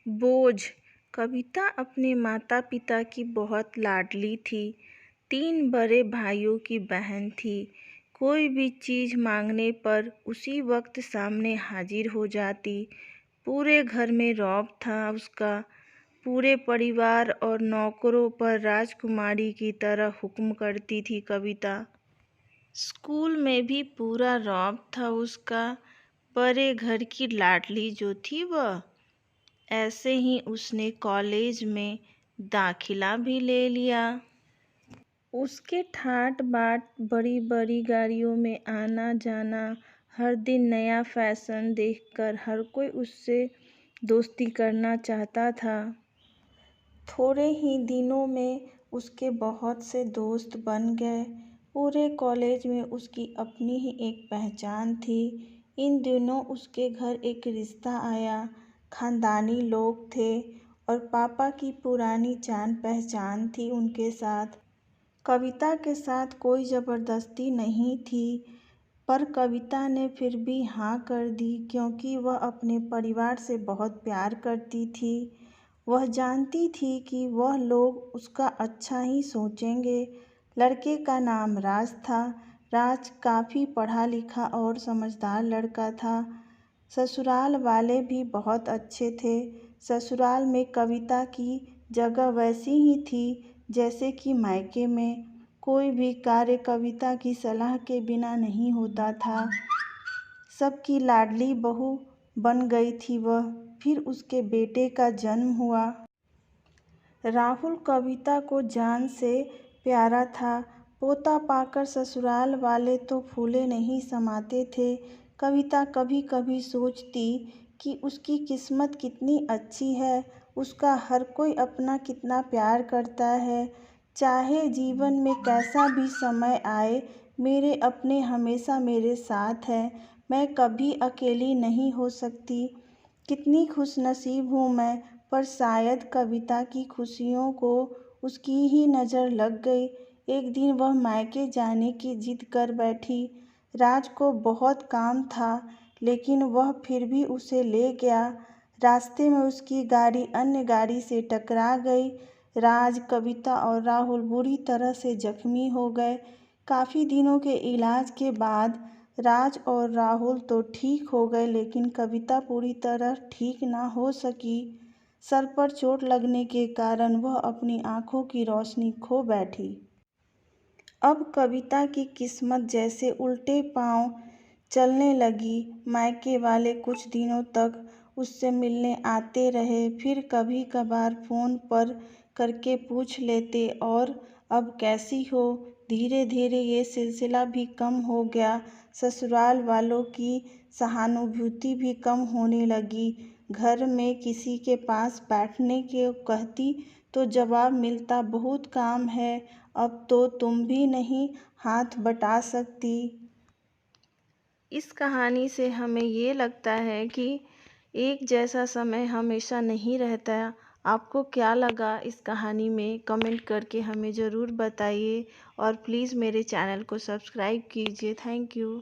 बोझ। कविता अपने माता पिता की बहुत लाडली थी। 3 बड़े भाइयों की बहन थी। कोई भी चीज़ मांगने पर उसी वक्त सामने हाजिर हो जाती। पूरे घर में रौब था उसका। पूरे परिवार और नौकरों पर राजकुमारी की तरह हुक्म करती थी कविता। स्कूल में भी पूरा रौब था उसका। बड़े घर की लाडली जो थी वह। ऐसे ही उसने कॉलेज में दाखिला भी ले लिया। उसके ठाट बाट, बड़ी बड़ी गाड़ियों में आना जाना, हर दिन नया फैशन देखकर हर कोई उससे दोस्ती करना चाहता था। थोड़े ही दिनों में उसके बहुत से दोस्त बन गए। पूरे कॉलेज में उसकी अपनी ही एक पहचान थी। इन दिनों उसके घर एक रिश्ता आया। खानदानी लोग थे और पापा की पुरानी जान पहचान थी उनके साथ। कविता के साथ कोई ज़बरदस्ती नहीं थी, पर कविता ने फिर भी हाँ कर दी क्योंकि वह अपने परिवार से बहुत प्यार करती थी। वह जानती थी कि वह लोग उसका अच्छा ही सोचेंगे। लड़के का नाम राज था। राज काफ़ी पढ़ा लिखा और समझदार लड़का था। ससुराल वाले भी बहुत अच्छे थे। ससुराल में कविता की जगह वैसी ही थी जैसे कि मायके में। कोई भी कार्य कविता की सलाह के बिना नहीं होता था। सबकी लाडली बहू बन गई थी वह। फिर उसके बेटे का जन्म हुआ। राहुल कविता को जान से प्यारा था। पोता पाकर ससुराल वाले तो फूले नहीं समाते थे। कविता कभी कभी सोचती कि उसकी किस्मत कितनी अच्छी है। उसका हर कोई अपना कितना प्यार करता है। चाहे जीवन में कैसा भी समय आए, मेरे अपने हमेशा मेरे साथ हैं। मैं कभी अकेली नहीं हो सकती। कितनी खुशनसीब हूँ मैं। पर शायद कविता की खुशियों को उसकी ही नज़र लग गई। एक दिन वह मायके जाने की जिद कर बैठी। राज को बहुत काम था, लेकिन वह फिर भी उसे ले गया। रास्ते में उसकी गाड़ी अन्य गाड़ी से टकरा गई। राज, कविता और राहुल बुरी तरह से जख्मी हो गए। काफ़ी दिनों के इलाज के बाद राज और राहुल तो ठीक हो गए, लेकिन कविता पूरी तरह ठीक ना हो सकी। सर पर चोट लगने के कारण वह अपनी आंखों की रोशनी खो बैठी। अब कविता की किस्मत जैसे उल्टे पांव चलने लगी। मायके वाले कुछ दिनों तक उससे मिलने आते रहे, फिर कभी कभार फ़ोन पर करके पूछ लेते और अब कैसी हो। धीरे धीरे ये सिलसिला भी कम हो गया। ससुराल वालों की सहानुभूति भी कम होने लगी। घर में किसी के पास बैठने को कहती तो जवाब मिलता, बहुत काम है, अब तो तुम भी नहीं हाथ बटा सकती। इस कहानी से हमें ये लगता है कि एक जैसा समय हमेशा नहीं रहता। आपको क्या लगा इस कहानी में, कमेंट करके हमें ज़रूर बताइए और प्लीज़ मेरे चैनल को सब्सक्राइब कीजिए। Thank you.